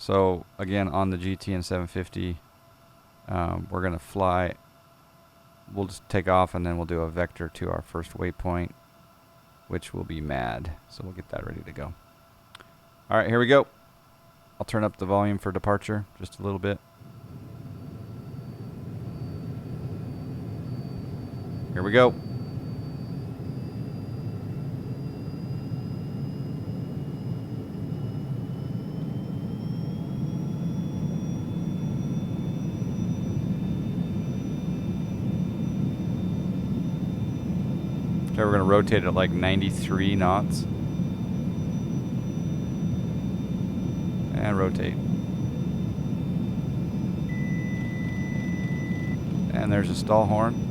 So again, on the GTN750, we're gonna fly. We'll just take off and then we'll do a vector to our first waypoint, which will be mad. So we'll get that ready to go. All right, here we go. I'll turn up the volume for departure just a little bit. Here we go. Okay, we're going to rotate at like 93 knots. And rotate. And there's a stall horn.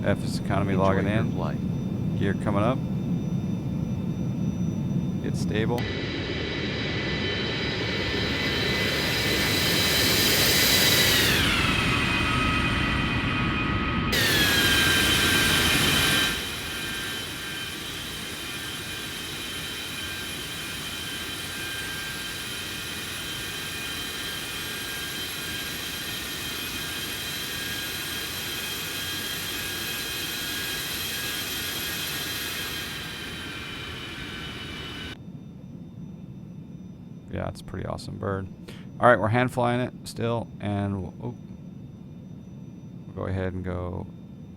F is economy logging in. Flight. Gear coming up. Get stable. Yeah, it's a pretty awesome bird. All right, we're hand flying it still, and we'll go ahead and go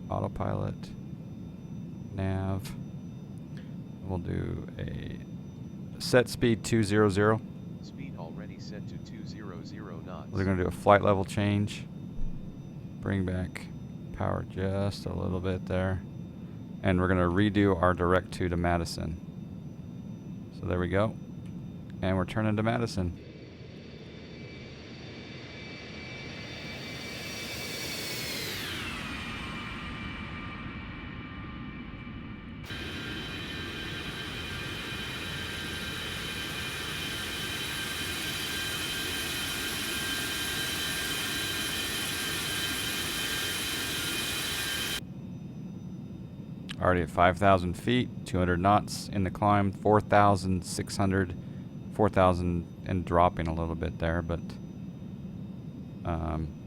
autopilot, nav. We'll do a set speed 200. Speed already set to 200 knots. We're going to do a flight level change. Bring back power just a little bit there. And we're going to redo our direct to Madison. So there we go. And we're turning to Madison. Already at 5,000 feet, 200 knots in the climb, 4,600, 4,000 and dropping a little bit there, but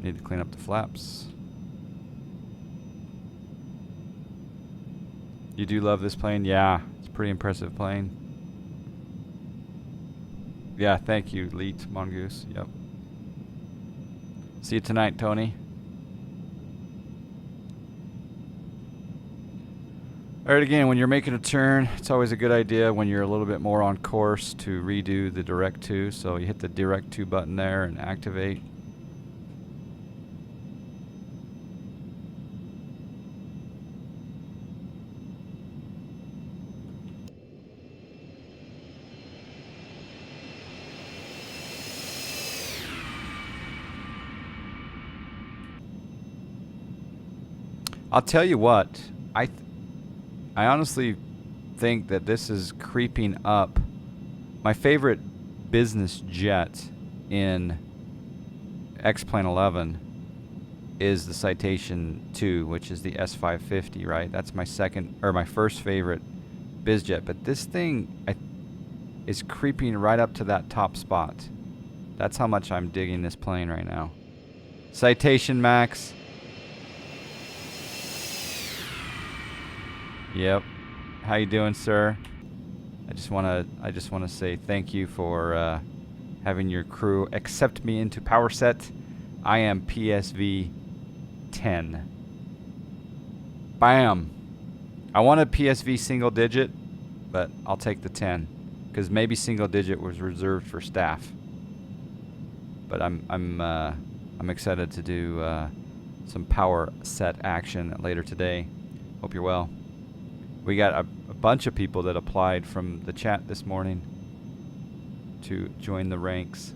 need to clean up the flaps. You do love this plane? Yeah, it's a pretty impressive plane. Yeah, thank you, Leet Mongoose. Yep. See you tonight, Tony. Alright, again, when you're making a turn, it's always a good idea when you're a little bit more on course to redo the direct to. So you hit the direct to button there and activate. I'll tell you what, I honestly think that this is creeping up. My favorite business jet in XP11 is the Citation 2, which is the S550, right? That's my my first favorite biz jet. But this thing is creeping right up to that top spot. That's how much I'm digging this plane right now. Citation Max. Yep. How you doing, sir? I just wanna say thank you for having your crew accept me into Power Set. I am PSV 10. Bam. I wanted PSV single digit, but I'll take the 10 because maybe single digit was reserved for staff. But I'm excited to do some Power Set action later today. Hope you're well. We got a bunch of people that applied from the chat this morning to join the ranks.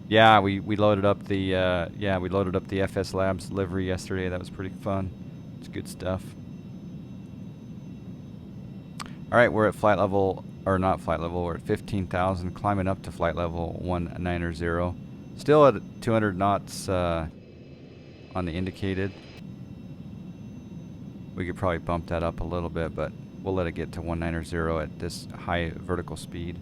Yeah, we loaded up the FS Labs livery yesterday. That was pretty fun. It's good stuff. All right, we're at flight level, or not flight level. We're at 15,000, climbing up to flight level 190. Still at 200 knots on the indicated. We could probably bump that up a little bit, but we'll let it get to 190 at this high vertical speed.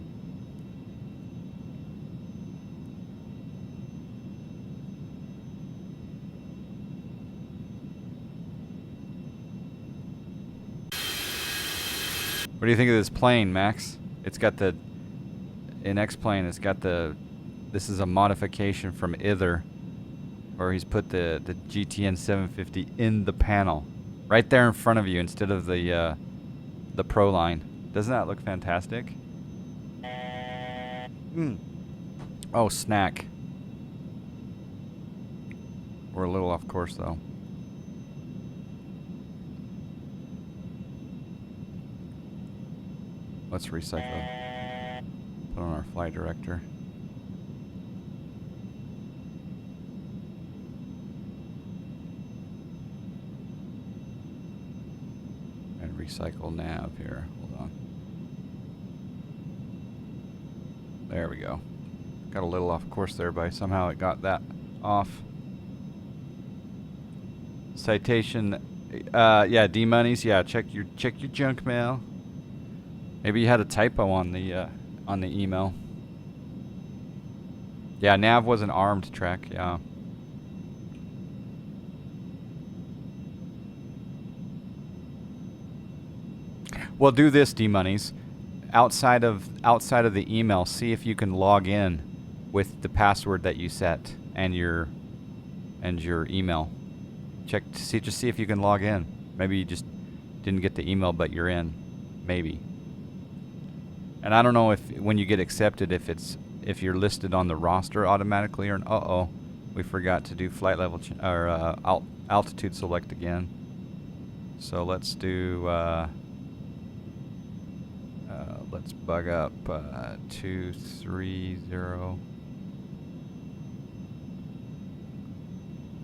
What do you think of this plane, Max? It's got the, in X-Plane, it's got the, this is a modification from Ither, where he's put the GTN750 in the panel, right there in front of you instead of the Pro line. Doesn't that look fantastic? Oh, snack. We're a little off course though. Let's recycle. Put on our flight director. And recycle nav here. Hold on. There we go. Got a little off course there, but somehow it got that off. Citation, yeah, D-Monies, yeah, check your junk mail. Maybe you had a typo on the email. Yeah, nav wasn't armed, Trek, yeah. Well, do this, D-Monies. Outside of the email, see if you can log in with the password that you set and your email. Check to see, just see if you can log in. Maybe you just didn't get the email, but you're in. Maybe. And I don't know if when you get accepted, if you're listed on the roster automatically or uh-oh, we forgot to do flight level or altitude select again. So let's do let's bug up 230.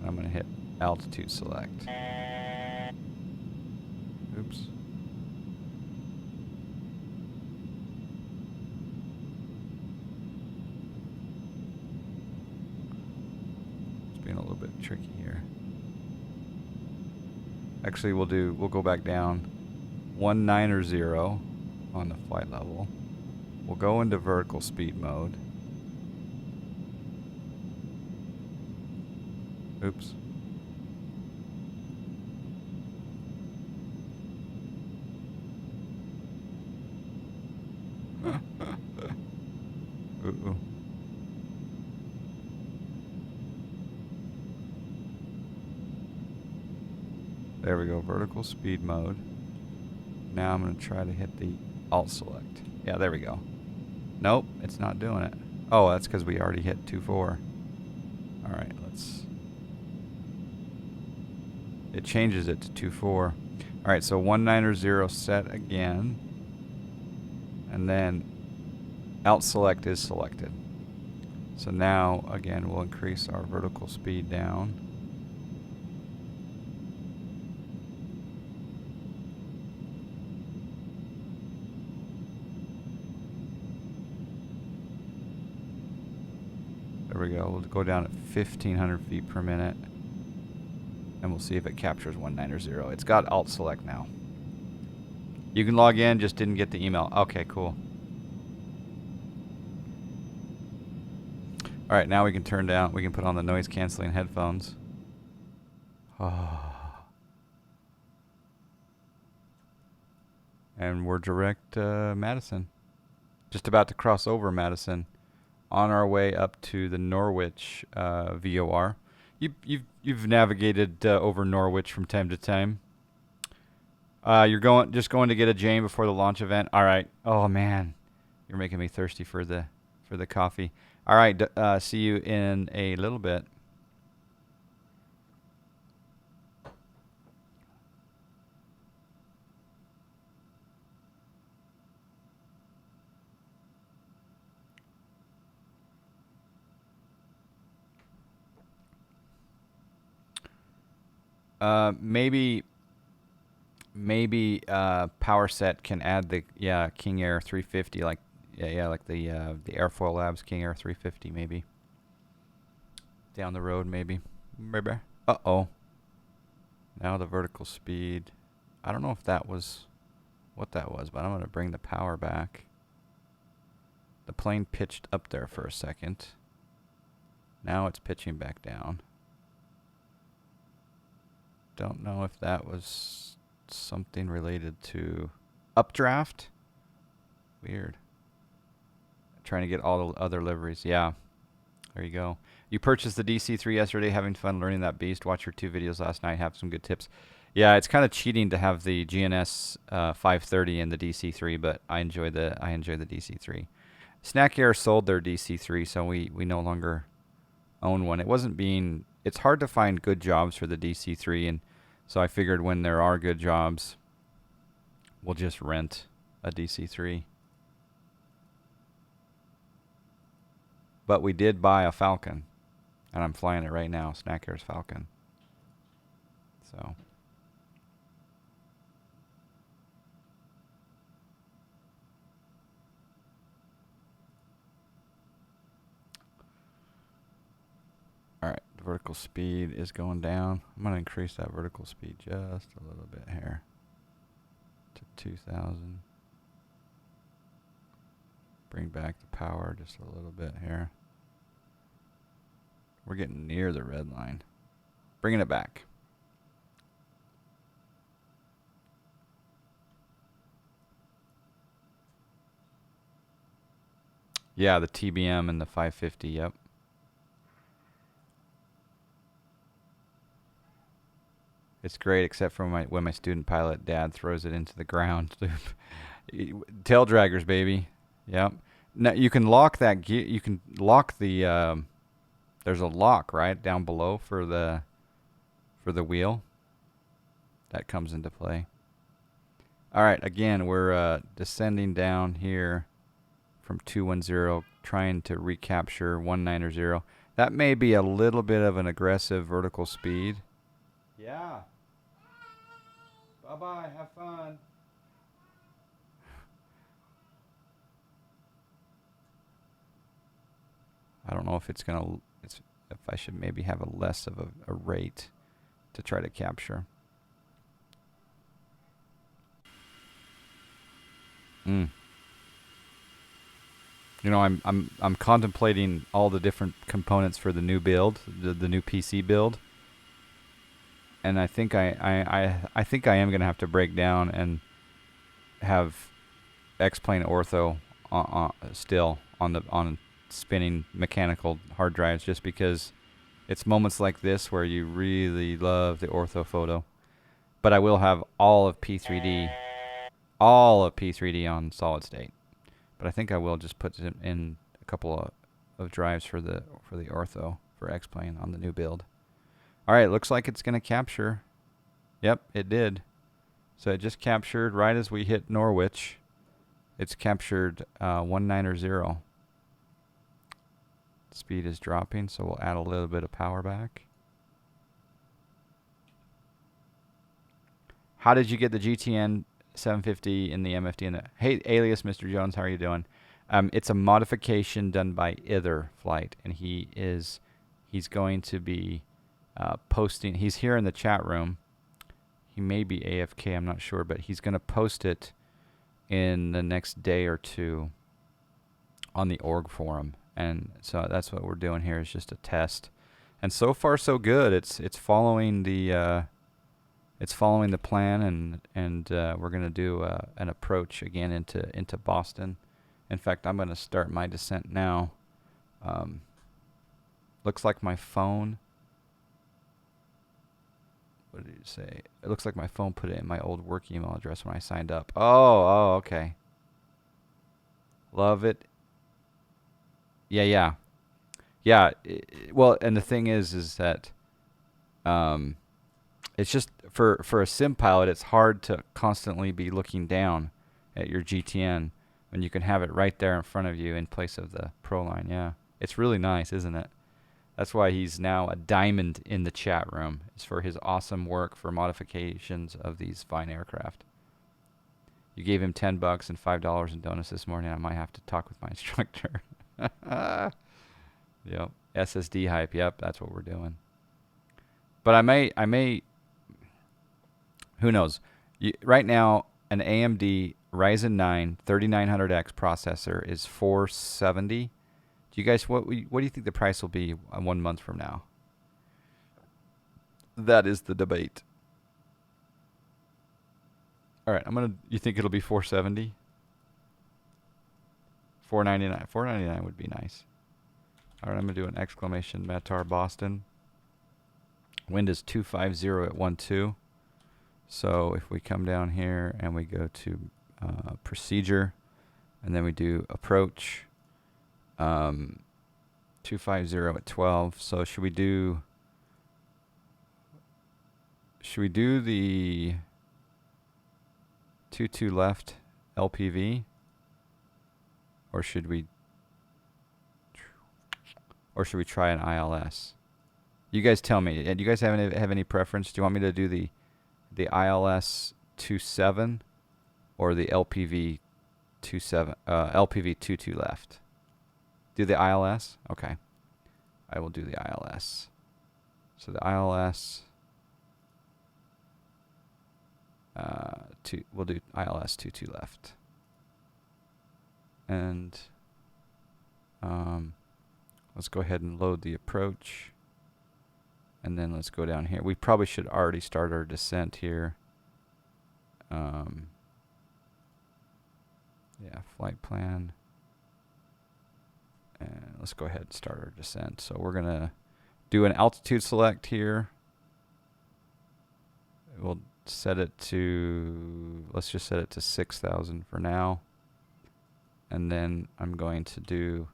I'm gonna hit altitude select. Oops. It's being a little bit tricky here. Actually, we'll go back down 190 on the flight level. We'll go into vertical speed mode. Oops. Ooh. There we go, vertical speed mode. Now I'm going to try to hit the alt select. Yeah, there we go. Nope, it's not doing it. Oh, that's because we already hit 2.4. Alright, let's... It changes it to 2.4. Alright, so 190 set again. And then alt select is selected. So now, again, we'll increase our vertical speed down. There we go. We'll go down at 1,500 feet per minute. And we'll see if it captures 190. It's got alt select now. You can log in, just didn't get the email. Okay, cool. Alright, now we can turn down, we can put on the noise canceling headphones. And we're direct Madison. Just about to cross over Madison. On our way up to the Norwich VOR. You've navigated over Norwich from time to time. You're just going to get a Jane before the launch event. All right. Oh man, you're making me thirsty for the coffee. All right. See you in a little bit. Maybe PowerSet can add the King Air 350 like like the Airfoil Labs King Air 350 maybe down the road maybe. Uh-oh. Now the vertical speed. I don't know if that was what that was, but I'm going to bring the power back. The plane pitched up there for a second. Now it's pitching back down. Don't know if that was something related to... Updraft. Weird. Trying to get all the other liveries. Yeah. There you go. You purchased the DC3 yesterday, having fun learning that beast. Watch your 2 videos last night. Have some good tips. Yeah, it's kind of cheating to have the GNS 530 in the DC3, but I enjoy the DC3. Snack Air sold their DC3, so we no longer own one. It's hard to find good jobs for the DC3, and so I figured when there are good jobs, we'll just rent a DC3. But we did buy a Falcon, and I'm flying it right now, Snack Air's Falcon. So. All right, the vertical speed is going down. I'm going to increase that vertical speed just a little bit here to 2,000. Bring back the power just a little bit here. We're getting near the red line. Bringing it back. Yeah, the TBM and the 550, yep. It's great, except for when my student pilot dad throws it into the ground. Tail draggers, baby. Yep. Now you can lock that gear. You can lock the. There's a lock right down below for the wheel. That comes into play. All right. Again, we're descending down here from 210, trying to recapture 190. That may be a little bit of an aggressive vertical speed. Yeah. Bye-bye. Have fun. I don't know if it's going to... if I should maybe have a less of a rate to try to capture. You know, I'm contemplating all the different components for the new build, the new PC build. And I think I think I am going to have to break down and have X-Plane ortho still on spinning mechanical hard drives, just because it's moments like this where you really love the ortho photo. But I will have all of P3D on solid state. But I think I will just put in a couple of drives for the ortho for X-Plane on the new build. All right, looks like it's going to capture. Yep, it did. So it just captured right as we hit Norwich. It's captured 190. Speed is dropping, so we'll add a little bit of power back. How did you get the GTN750 in the MFD? Hey, alias Mr. Jones, how are you doing? It's a modification done by Ither Flight, and he's going to be posting. He's here in the chat room. He may be AFK, I'm not sure, but he's going to post it in the next day or two on the org forum. And so that's what we're doing here, is just a test. And so far so good. It's following the plan, and we're going to do an approach again into Boston. In fact, I'm going to start my descent now. Looks like my phone. What did it say? It looks like my phone put it in my old work email address when I signed up. Oh, okay. Love it. Yeah. Well, and the thing is that it's just for a sim pilot, it's hard to constantly be looking down at your GTN when you can have it right there in front of you in place of the Pro line. Yeah, it's really nice, isn't it? That's why he's now a diamond in the chat room. It's for his awesome work for modifications of these fine aircraft. You gave him $10 and $5 in donuts this morning. I might have to talk with my instructor. Yep. SSD hype. Yep, that's what we're doing. But I may. Who knows? Right now, an AMD Ryzen 9 3900X processor is $470. Do you guys what do you think the price will be 1 month from now? That is the debate. All right, you think it'll be 470? 499. 499 would be nice. All right, I'm gonna do an exclamation Matar Boston. Wind is 250 at 12. So if we come down here and we go to procedure, and then we do approach, 250 at 12. So should we do the 22 left LPV, or should we try an ILS? You guys tell me. Do you guys have any preference? Do you want me to do the ILS 27 or the LPV 27 LPV 22 left? Do the ILS? Okay. I will do the ILS. So the ILS we'll do ILS 22 left. And let's go ahead and load the approach. And then let's go down here. We probably should already start our descent here. Yeah, flight plan. And let's go ahead and start our descent. So we're going to do an altitude select here. We'll set it to, let's just set it to 6,000 for now. And then I'm going to do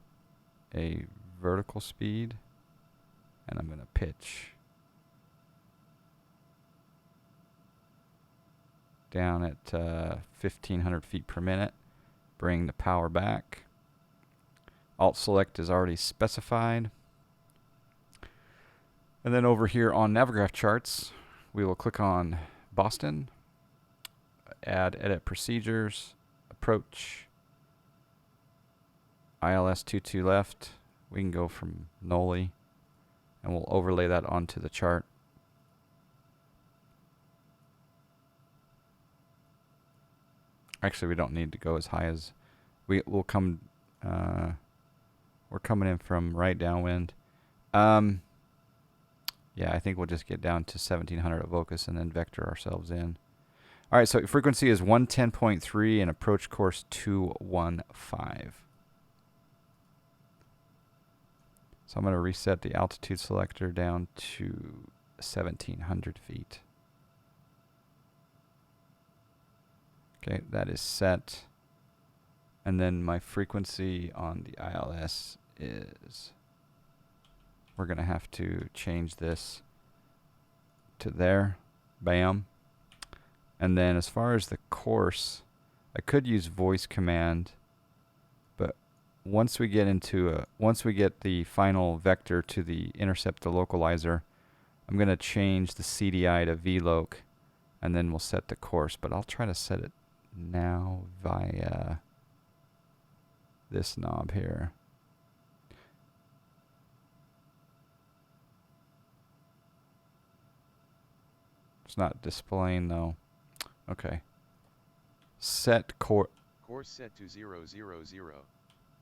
a vertical speed. And I'm going to pitch down at 1,500 feet per minute. Bring the power back. Alt select is already specified. And then over here on Navigraph charts, we will click on Boston, add edit procedures, approach, ILS 22 left. We can go from Noli, and we'll overlay that onto the chart. Actually, we don't need to go as high as we'll come. We're coming in from right downwind. Yeah, I think we'll just get down to 1700 at Vocus and then vector ourselves in. All right, so frequency is 110.3 and approach course 215. So I'm going to reset the altitude selector down to 1700 feet. Okay, that is set. And then my frequency on the ILS is, we're going to have to change this to there. Bam. And then as far as the course, I could use voice command, but once we get the final vector to the intercept the localizer, I'm going to change the CDI to VLOC, and then we'll set the course. But I'll try to set it now via this knob here. It's not displaying though. Okay. Set course set to 000.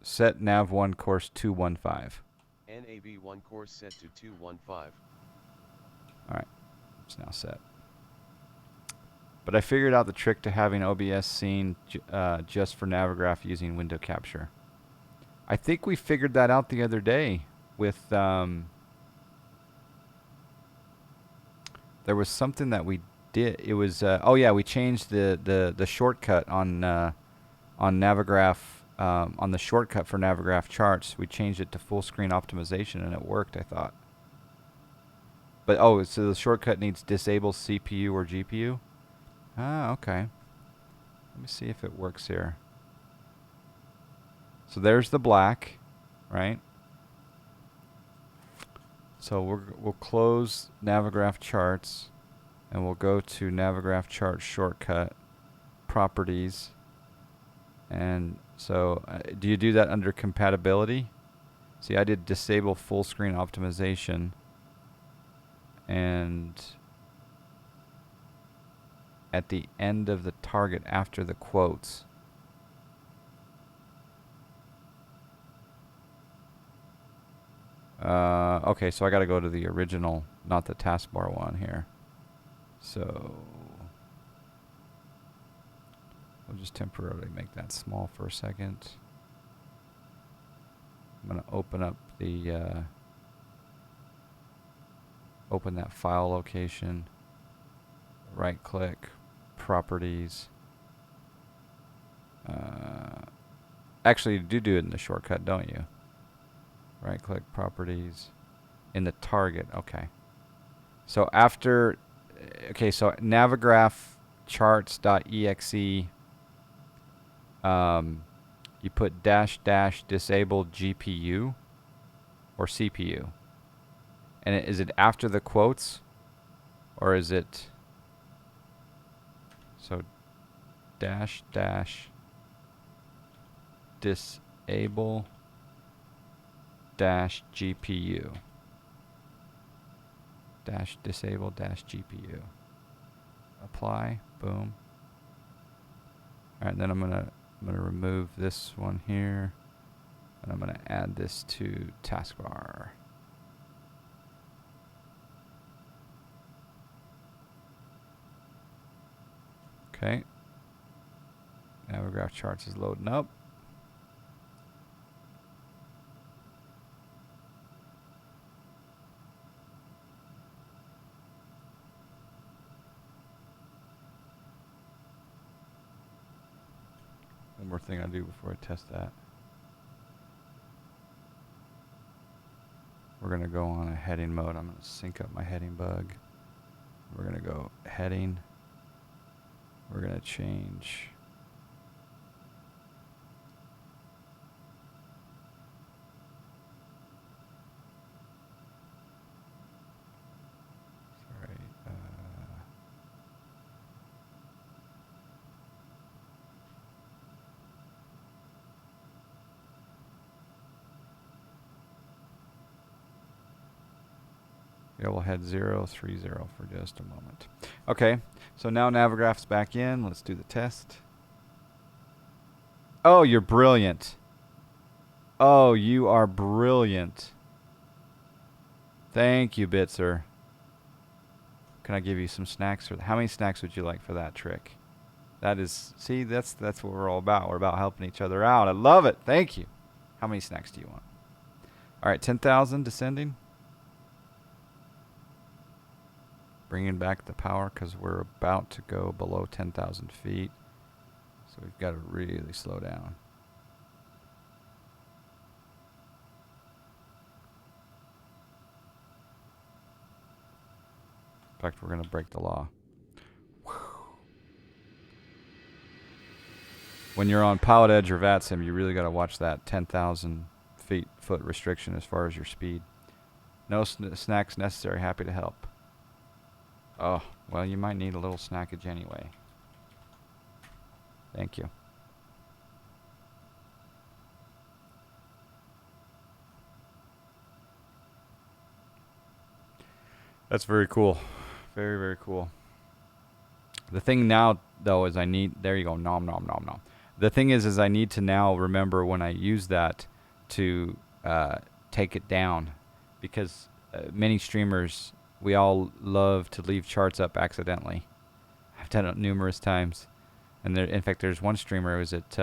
Set nav1 course 215. NAV1 course set to 215. Alright. It's now set. But I figured out the trick to having OBS seen just for Navigraph using window capture. I think we figured that out the other day with there was something that we did. It was oh yeah, we changed the shortcut on Navigraph on the shortcut for Navigraph charts. We changed it to full screen optimization and it worked, I thought. But oh, so the shortcut needs disable CPU or GPU? Ah, okay. Let me see if it works here. So there's the black, right? So we'll close Navigraph charts, and we'll go to Navigraph chart shortcut, properties, and so do you do that under compatibility? See, I did disable full screen optimization, and at the end of the target after the quotes. Okay, so I got to go to the original, not the taskbar one here. So We'll just temporarily make that small for a second. I'm going to open up the open that file location. Right click, properties. Actually, you do it in the shortcut, don't you? Right click, properties. In the target, okay. So after, okay, so Navigraph charts.exe, you put -- disable GPU or CPU. And is it after the quotes, or is it, so -- disable -GPU. Disable -GPU. Apply, boom. Alright, then I'm gonna remove this one here, and I'm gonna add this to taskbar. Okay. Navigraph charts is loading up. One more thing I'll do before I test that. We're going to go on a heading mode. I'm going to sync up my heading bug. We're going to go heading. We're going to change. Sorry. Yeah, we'll head 030 for just a moment. Okay, so now Navigraph's back in. Let's do the test. Oh, you're brilliant. Oh, you are brilliant. Thank you, Bitzer. Can I give you some snacks? How many snacks would you like for that trick? That is, see, that's what we're all about. We're about helping each other out. I love it. Thank you. How many snacks do you want? All right, 10,000 descending. Bringing back the power because we're about to go below 10,000 feet. So we've got to really slow down. In fact, we're going to break the law. When you're on Pilot Edge or VATSIM, you really got to watch that 10,000 foot restriction as far as your speed. No snacks necessary. Happy to help. Oh, well, you might need a little snackage anyway. Thank you. That's very cool. Very, very cool. The thing now, though, is I need... There you go. Nom, nom, nom, nom. The thing is I need to now remember when I use that to take it down. Because many streamers... We all love to leave charts up accidentally. I've done it numerous times, and there, in fact, there's one streamer. Is it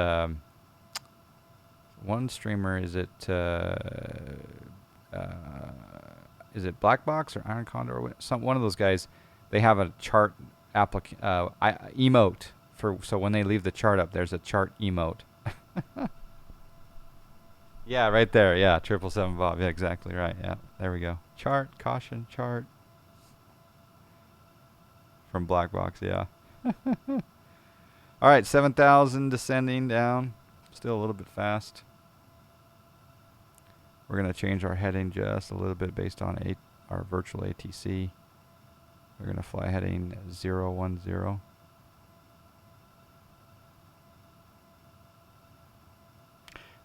Black Box or Iron Condor or one of those guys? They have a chart emote for, so when they leave the chart up, there's a chart emote. Yeah, right there. Yeah, 777 Bob. Yeah, exactly right. Yeah, there we go. Chart, caution, chart. From Black Box, yeah. All right, 7,000 descending down. Still a little bit fast. We're going to change our heading just a little bit based on our virtual ATC. We're going to fly heading 010.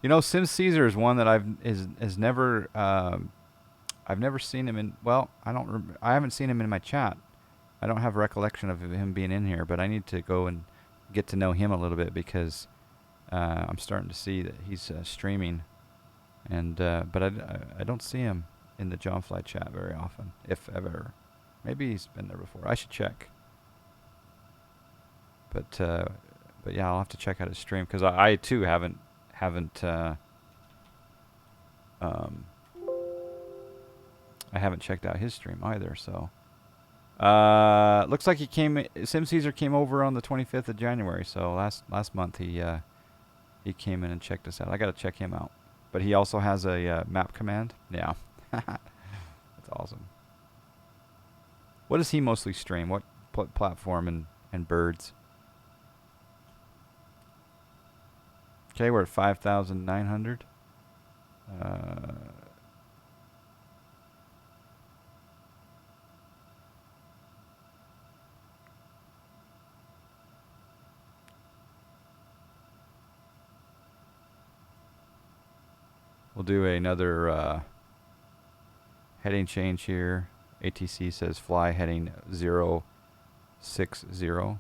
You know, Sim Caesar is one that I've never seen him in. Well, I haven't seen him in my chat. I don't have recollection of him being in here, but I need to go and get to know him a little bit because I'm starting to see that he's streaming, and but I don't see him in the John Fly chat very often, if ever. Maybe he's been there before. I should check. But But yeah, I'll have to check out his stream because I too haven't I haven't checked out his stream either. So looks like Sim Caesar came over on the 25th of January. So last month he came in and checked us out. I got to check him out. But he also has a map command. Yeah, that's awesome. What does he mostly stream? What platform and birds? Okay, we're at 5,900. We'll do another heading change here. ATC says fly heading 060.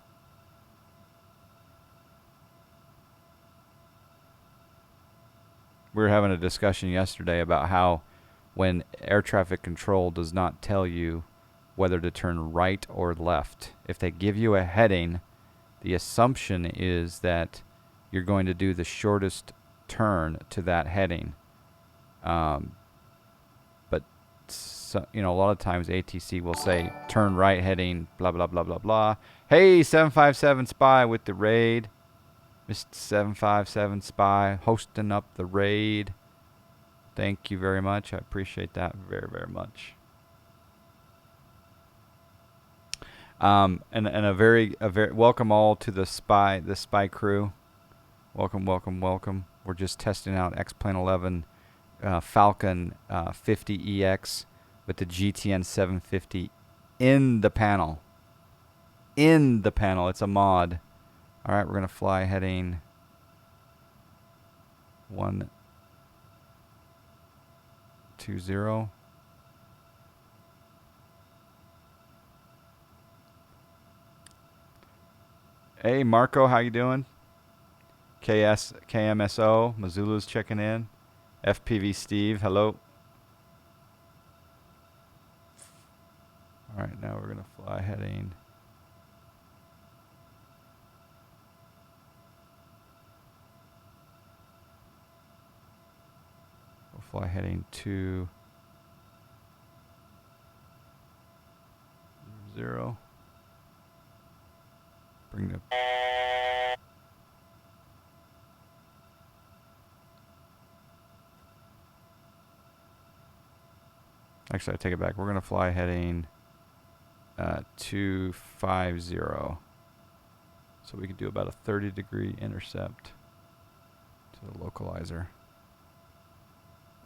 We were having a discussion yesterday about how when air traffic control does not tell you whether to turn right or left, if they give you a heading, the assumption is that you're going to do the shortest turn to that heading. But so, a lot of times ATC will say turn right heading blah blah blah blah blah. Hey, 757 Spy with the raid. Mr. 757 Spy hosting up the raid. Thank you very much. I appreciate that very, very much. And a very welcome all to the spy crew. Welcome. We're just testing out XP11 Falcon 50EX with the GTN750 in the panel. It's a mod. All right, we're going to fly heading 120. Hey, Marco, how you doing? KMSO, Missoula's checking in. FPV Steve, hello. All right, now we're going to fly heading. We'll fly heading 2 0. Bring the Actually, I take it back. We're going to fly heading 250. So we can do about a 30-degree intercept to the localizer.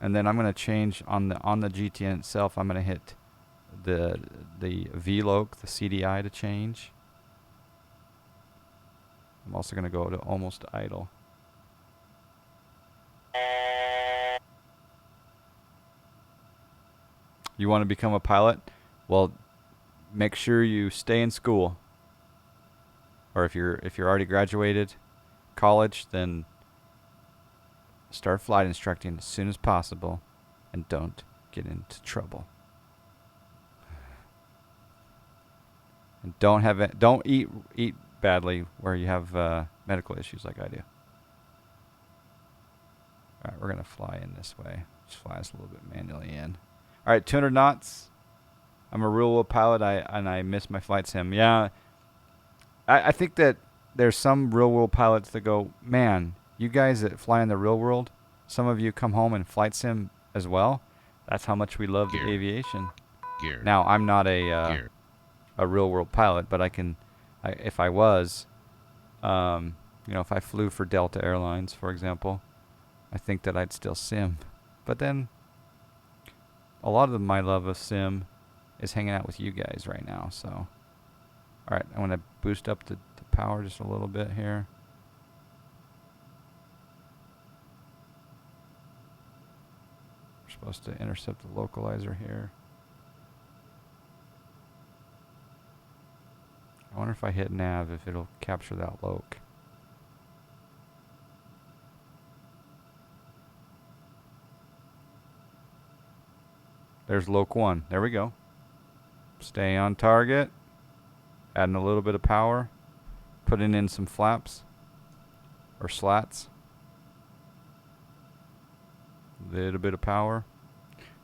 And then I'm going to change on the GTN itself. I'm going to hit the VLOC, the CDI to change. I'm also going to go to almost idle. You want to become a pilot? Well, make sure you stay in school. Or if you're already graduated college, then start flight instructing as soon as possible and don't get into trouble. And don't eat badly where you have medical issues like I do. All right, we're going to fly in this way. Just fly us a little bit manually in. All right, 200 knots. I'm a real-world pilot, and I miss my flight sim. Yeah, I think that there's some real-world pilots that go, man, you guys that fly in the real world, some of you come home and flight sim as well. That's how much we love the aviation. Now, I'm not a real-world pilot, but if I was, if I flew for Delta Airlines, for example, I think that I'd still sim. But then a lot of my love of sim is hanging out with you guys right now. So, all right, I want to boost up the power just a little bit here. We're supposed to intercept the localizer here. I wonder if I hit nav if it'll capture that loc. There's loc 1. There we go. Stay on target. Adding a little bit of power. Putting in some flaps. or slats. Little bit of power.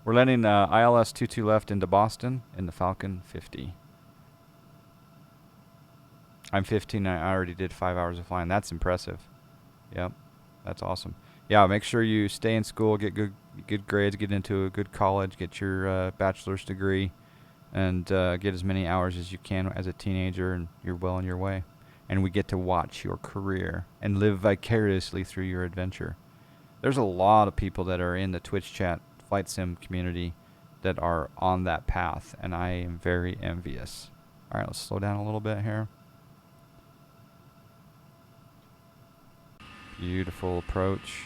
We're landing ILS 22 left into Boston in the Falcon 50. I'm 15. I already did 5 hours of flying. That's impressive. Yep, that's awesome. Yeah, make sure you stay in school, get good grades, get into a good college, get your bachelor's degree, and get as many hours as you can as a teenager, and you're well on your way. And we get to watch your career and live vicariously through your adventure. There's a lot of people that are in the Twitch chat flight sim community that are on that path, and I am very envious. All right, let's slow down a little bit here. Beautiful approach.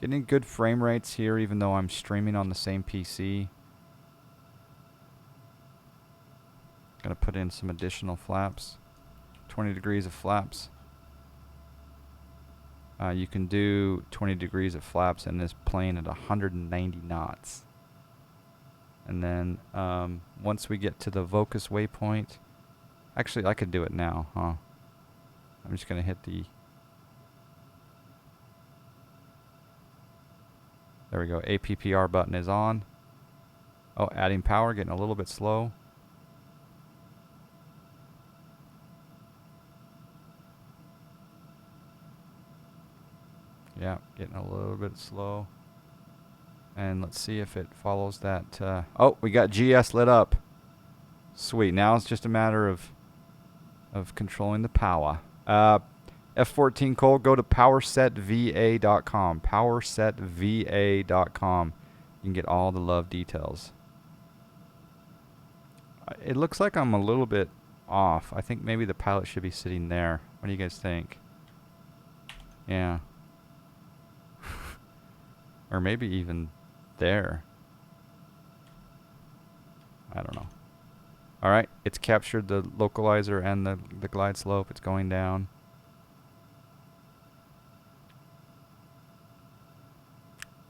Getting good frame rates here, even though I'm streaming on the same PC. Gonna put in some additional flaps. 20 degrees of flaps. You can do 20 degrees of flaps in this plane at 190 knots. And then once we get to the Vocus waypoint, actually I could do it now, huh? I'm just gonna hit the, there we go, APPR button is on. Oh, adding power, getting a little bit slow. Yeah, getting a little bit slow. And let's see if it follows that. Oh, we got GS lit up. Sweet. Now it's just a matter of controlling the power. F14 Cole, go to powersetva.com. Powersetva.com. You can get all the love details. It looks like I'm a little bit off. I think maybe the pilot should be sitting there. What do you guys think? Yeah. Or maybe even there. I don't know. All right, it's captured the localizer and the glide slope. It's going down.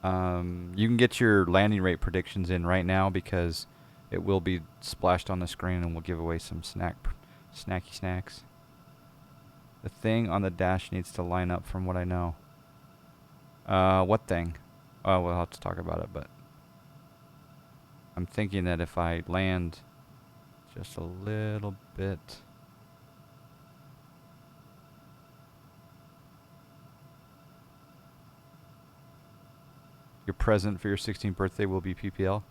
You can get your landing rate predictions in right now because it will be splashed on the screen and we'll give away some snacky snacks. The thing on the dash needs to line up from what I know. What thing? Oh, we'll have to talk about it, but I'm thinking that if I land just a little bit. Your present for your 16th birthday will be PPL.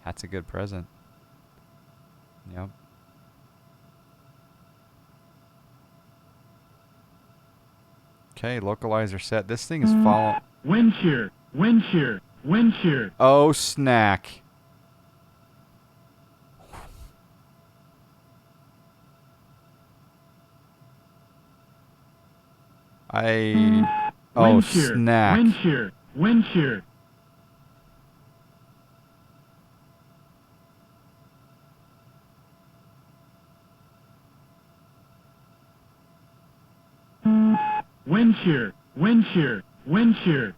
That's a good present. Yep. Okay, localizer set. This thing is following. Wind shear, wind shear, wind shear. Oh, snack. Oh, Wind shear, snack. wind shear, wind shear. Wind shear, wind shear, wind shear.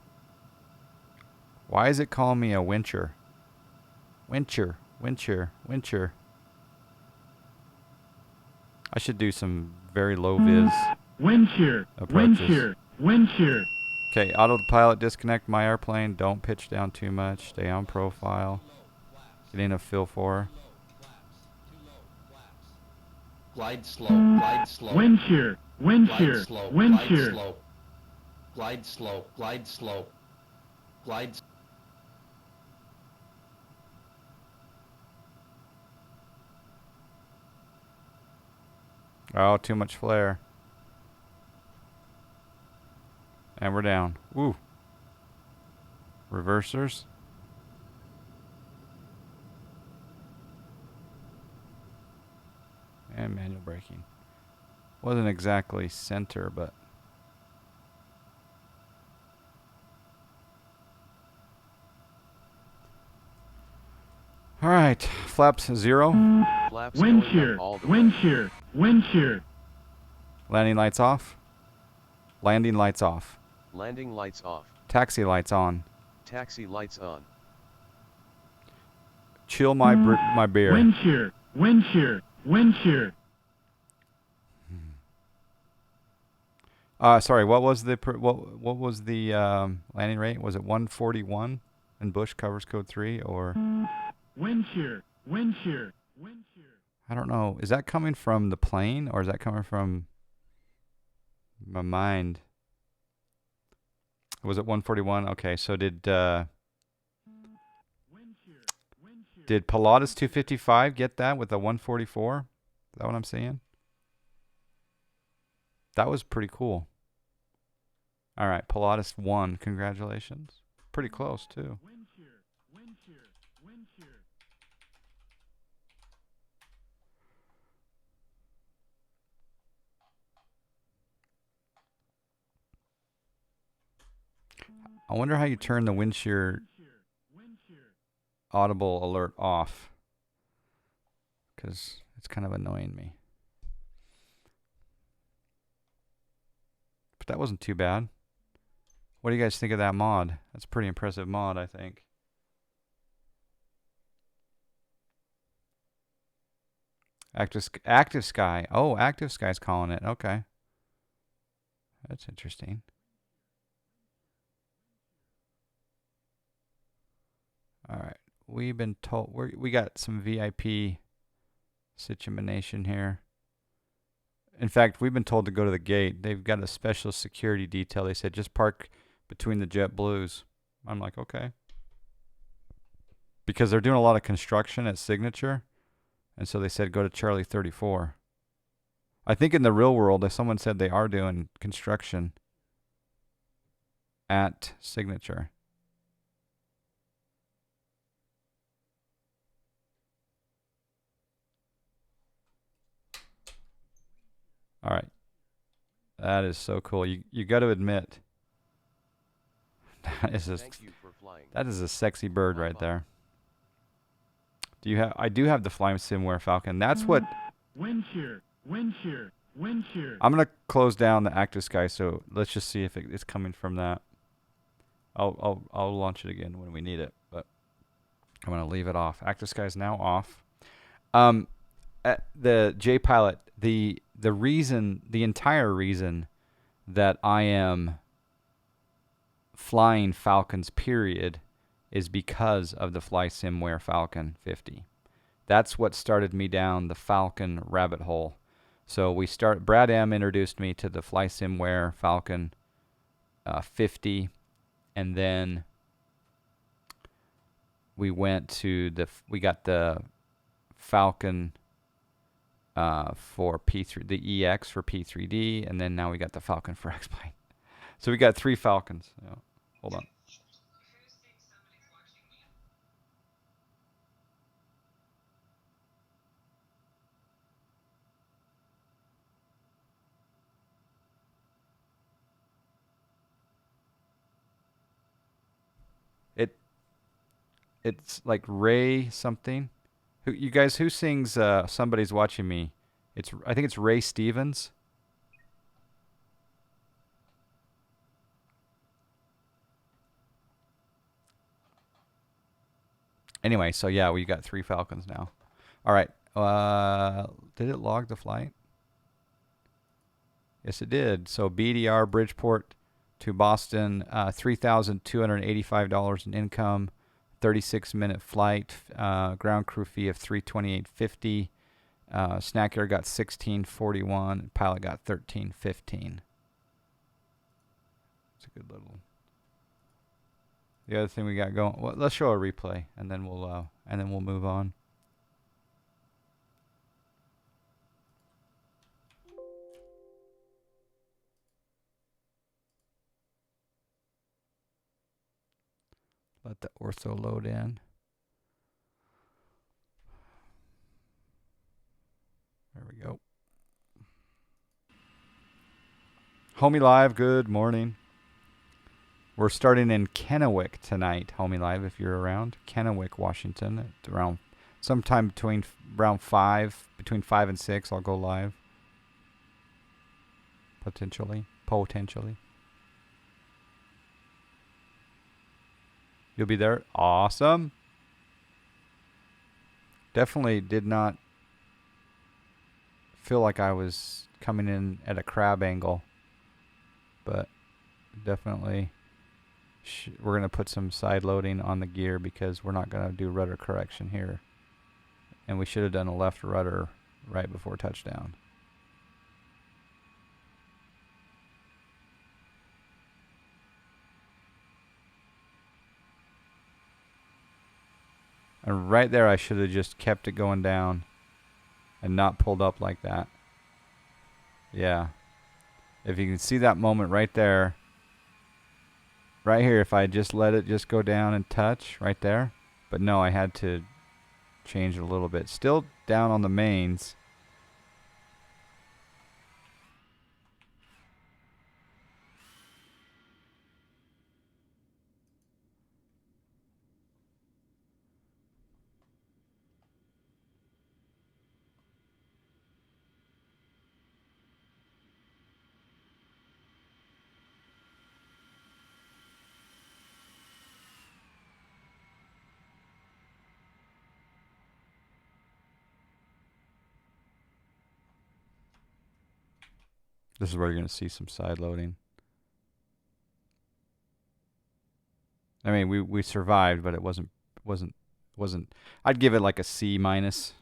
Why is it calling me a wincher? Wincher, wincher, wincher. I should do some very low vis Wind shear, wind approaches. shear, wind shear. Okay, autopilot disconnect my airplane. Don't pitch down too much. Stay on profile. Getting a feel for. Glide slow, glide slow. Wind shear, wind Glide shear, slow, wind glide shear. slow. Glide slow, glide slow. Glide s- Oh, too much flare. And we're down. Woo. Reversers. And manual braking. Wasn't exactly center, but. All right, flaps 0. Flaps Wind going shear, up all the wind way. shear, wind shear. Landing lights off. Landing lights off. Landing lights off. Taxi lights on. Taxi lights on. Chill my beer. Wind shear, wind shear, wind shear. Sorry, what was the what was the landing rate? Was it 141 and Bush covers code 3 or? Wind shear, wind shear, wind shear. I don't know. Is that coming from the plane or is that coming from my mind? Was it 141? Okay, so did Pilatus 255 get that with a 144? Is that what I'm saying? That was pretty cool. All right, Pilatus won. Congratulations. Pretty close too. Wind shear, wind shear, wind shear. I wonder how you turn the wind shear audible alert off, because it's kind of annoying me. But that wasn't too bad. What do you guys think of that mod? That's a pretty impressive mod, I think. Active Sky. Oh, Active Sky's calling it. Okay. That's interesting. All right. We've been told we got some VIP situation here. In fact, we've been told to go to the gate. They've got a special security detail. They said just park between the JetBlues. I'm like, okay. Because they're doing a lot of construction at Signature. And so they said go to Charlie 34. I think in the real world, someone said they are doing construction at Signature. All right. That is so cool. You got to admit, that is a sexy bird right there. I do have the Flying Simware Falcon. That's what. Wind shear, wind shear, wind shear. I'm gonna close down the Active Sky, so let's just see if it's coming from that. I'll launch it again when we need it, but I'm gonna leave it off. Active Sky is now off. The J Pilot, the entire reason that I am flying Falcons, period, is because of the Fly Simware Falcon 50. That's what started me down the Falcon rabbit hole. So Brad M introduced me to the Fly Simware Falcon 50, and then we got the Falcon for P3, the EX for P3D, and then now we got the Falcon for X-Plane. So we got 3 Falcons. Hold on. It's like Ray something. Who sings Somebody's Watching Me? I think it's Ray Stevens. Anyway, so yeah, we got 3 Falcons now. All right. Did it log the flight? Yes, it did. So BDR Bridgeport to Boston, $3,285 in income, 36-minute flight, ground crew fee of $328.50. Snack Air got $16.41. Pilot got $13.15. It's a good little. The other thing we got going. Well, let's show a replay, and then we'll move on. Let the ortho load in. There we go. Homie Live, good morning. We're starting in Kennewick tonight, Homie Live, if you're around. Kennewick, Washington, at around sometime between 5 and 6, I'll go live. Potentially. You'll be there? Awesome. Definitely did not feel like I was coming in at a crab angle. but definitely we're going to put some side loading on the gear because we're not going to do rudder correction here. And we should have done a left rudder right before touchdown. And right there I should have just kept it going down and not pulled up like that. Yeah. If you can see that moment right there, right here, if I just let it just go down and touch right there, but no, I had to change it a little bit. Still down on the mains. This is where you're going to see some side loading. I mean, we survived, but it wasn't. I'd give it like a C minus